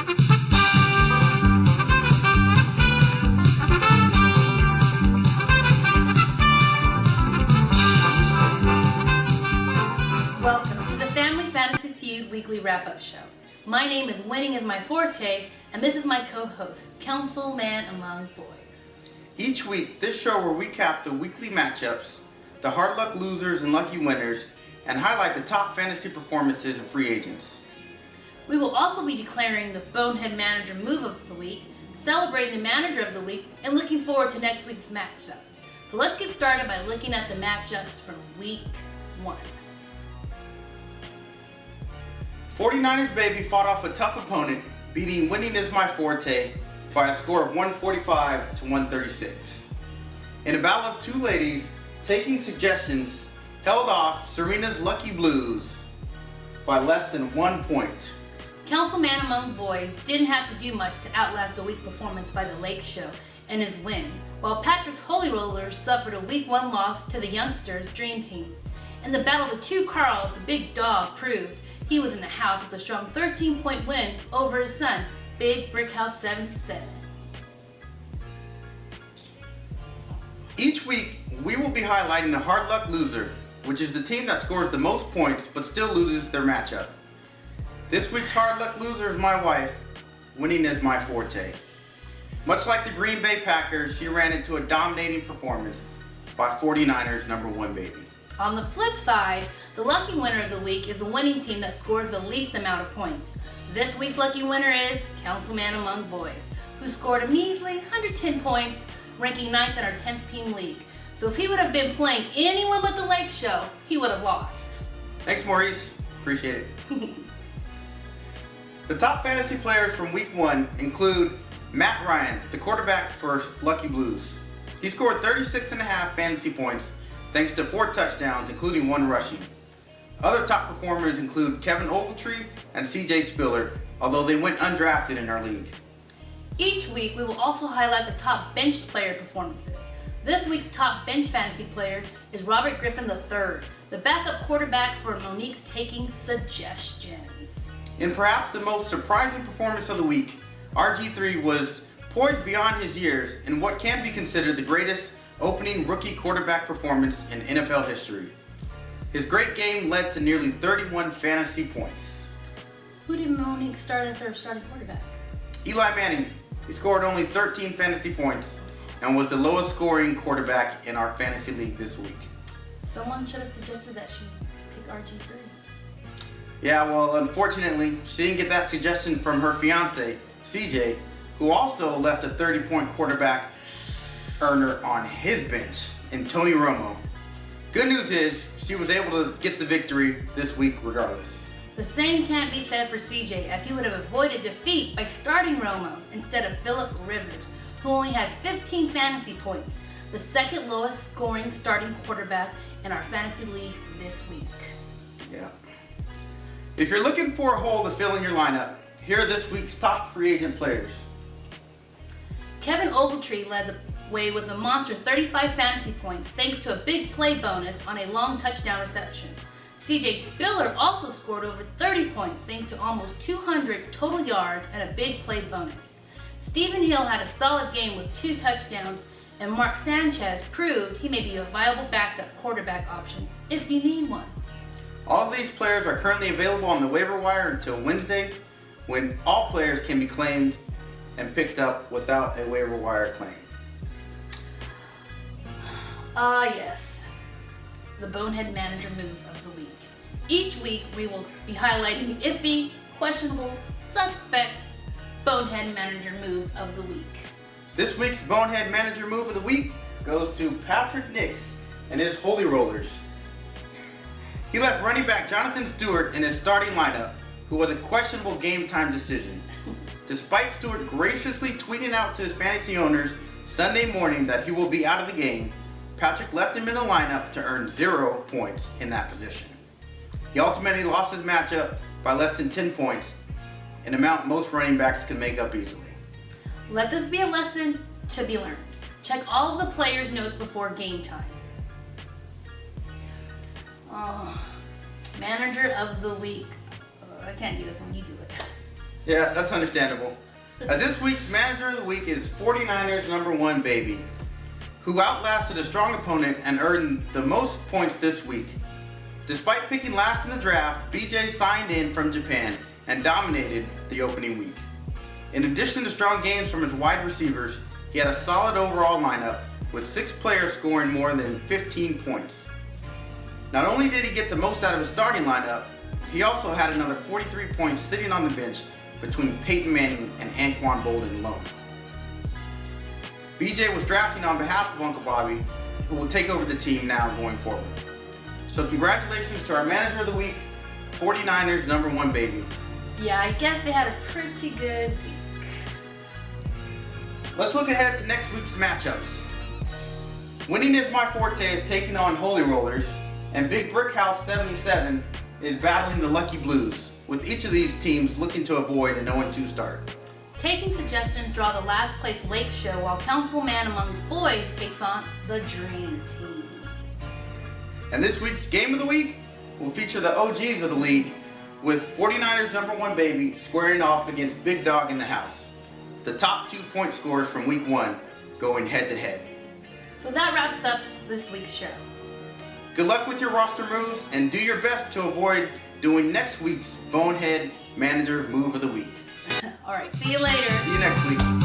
Welcome to the Family Fantasy Feud Weekly Wrap-Up Show. My name is Winning is My Forte, and this is my co-host, Councilman Among Boys. Each week, this show will recap the weekly matchups, the hard luck losers and lucky winners, and highlight the top fantasy performances and free agents. We will also be declaring the Bonehead Manager Move of the Week, celebrating the Manager of the Week, and looking forward to next week's matchup. So let's get started by looking at the matchups from Week 1. 49ers Baby fought off a tough opponent, beating Winning is My Forte by a score of 145 to 136. In a battle of two ladies, Taking Suggestions held off Serena's Lucky Blues by less than 1 point. Councilman Among Boys didn't have to do much to outlast a weak performance by the Lake Show and his win, while Patrick's Holy Rollers suffered a Week 1 loss to the Youngsters Dream Team. In the battle of the two Carls, the big dog proved he was in the house with a strong 13-point win over his son, Big Brick House 77. Each week, we will be highlighting the hard luck loser, which is the team that scores the most points but still loses their matchup. This week's hard luck loser is my wife. Winning is My Forte. Much like the Green Bay Packers, she ran into a dominating performance by 49ers number 1 Baby. On the flip side, the lucky winner of the week is the winning team that scores the least amount of points. This week's lucky winner is Councilman Among Boys, who scored a measly 110 points, ranking 9th in our 10th team league. So if he would have been playing anyone but the Lake Show, he would have lost. Thanks, Maurice. Appreciate it. The top fantasy players from Week 1 include Matt Ryan, the quarterback for Lucky Blues. He scored 36.5 fantasy points thanks to 4 touchdowns, including 1 rushing. Other top performers include Kevin Ogletree and CJ Spiller, although they went undrafted in our league. Each week, we will also highlight the top bench player performances. This week's top bench fantasy player is Robert Griffin III, the backup quarterback for Monique's Taking Suggestions. In perhaps the most surprising performance of the week, RG3 was poised beyond his years in what can be considered the greatest opening rookie quarterback performance in NFL history. His great game led to nearly 31 fantasy points. Who did Monique start as their starting quarterback? Eli Manning. He scored only 13 fantasy points and was the lowest scoring quarterback in our fantasy league this week. Someone should have suggested that she pick RG3. Yeah, well, unfortunately, she didn't get that suggestion from her fiance, CJ, who also left a 30-point quarterback earner on his bench in Tony Romo. Good news is she was able to get the victory this week regardless. The same can't be said for CJ, as he would have avoided defeat by starting Romo instead of Phillip Rivers, who only had 15 fantasy points, the second lowest scoring starting quarterback in our fantasy league this week. Yeah. If you're looking for a hole to fill in your lineup, here are this week's top free agent players. Kevin Ogletree led the way with a monster 35 fantasy points thanks to a big play bonus on a long touchdown reception. CJ Spiller also scored over 30 points thanks to almost 200 total yards and a big play bonus. Stephen Hill had a solid game with 2 touchdowns, and Mark Sanchez proved he may be a viable backup quarterback option if you need one. All of these players are currently available on the waiver wire until Wednesday, when all players can be claimed and picked up without a waiver wire claim. Yes, the Bonehead Manager Move of the Week. Each week we will be highlighting iffy, questionable, suspect Bonehead Manager Move of the Week. This week's Bonehead Manager Move of the Week goes to Patrick Nix and his Holy Rollers. He left running back Jonathan Stewart in his starting lineup, who was a questionable game time decision. Despite Stewart graciously tweeting out to his fantasy owners Sunday morning that he will be out of the game, Patrick left him in the lineup to earn 0 points in that position. He ultimately lost his matchup by less than 10 points, an amount most running backs can make up easily. Let this be a lesson to be learned. Check all of the players' notes before game time. Manager of the Week. I can't do this one, you do it. Yeah, that's understandable. As this week's manager of the week is 49ers number 1 baby, who outlasted a strong opponent and earned the most points this week. Despite picking last in the draft, BJ signed in from Japan and dominated the opening week. In addition to strong games from his wide receivers, he had a solid overall lineup with 6 players scoring more than 15 points. Not only did he get the most out of his starting lineup, he also had another 43 points sitting on the bench between Peyton Manning and Anquan Bolden alone. BJ was drafting on behalf of Uncle Bobby, who will take over the team now going forward. So congratulations to our manager of the week, 49ers number 1 baby. Yeah, I guess they had a pretty good week. Let's look ahead to next week's matchups. Winning is my forte is taking on Holy Rollers, and Big Brick House 77 is battling the Lucky Blues, with each of these teams looking to avoid an 0-2 start. Taking suggestions draw the last place Lake Show, while Councilman Among Boys takes on the Dream Team. And this week's game of the week will feature the OGs of the league, with 49ers number 1 baby squaring off against Big Dog in the House. The top 2 point scorers from week 1 going head to head. So that wraps up this week's show. Good luck with your roster moves and do your best to avoid doing next week's Bonehead Manager Move of the Week. All right, see you later. See you next week.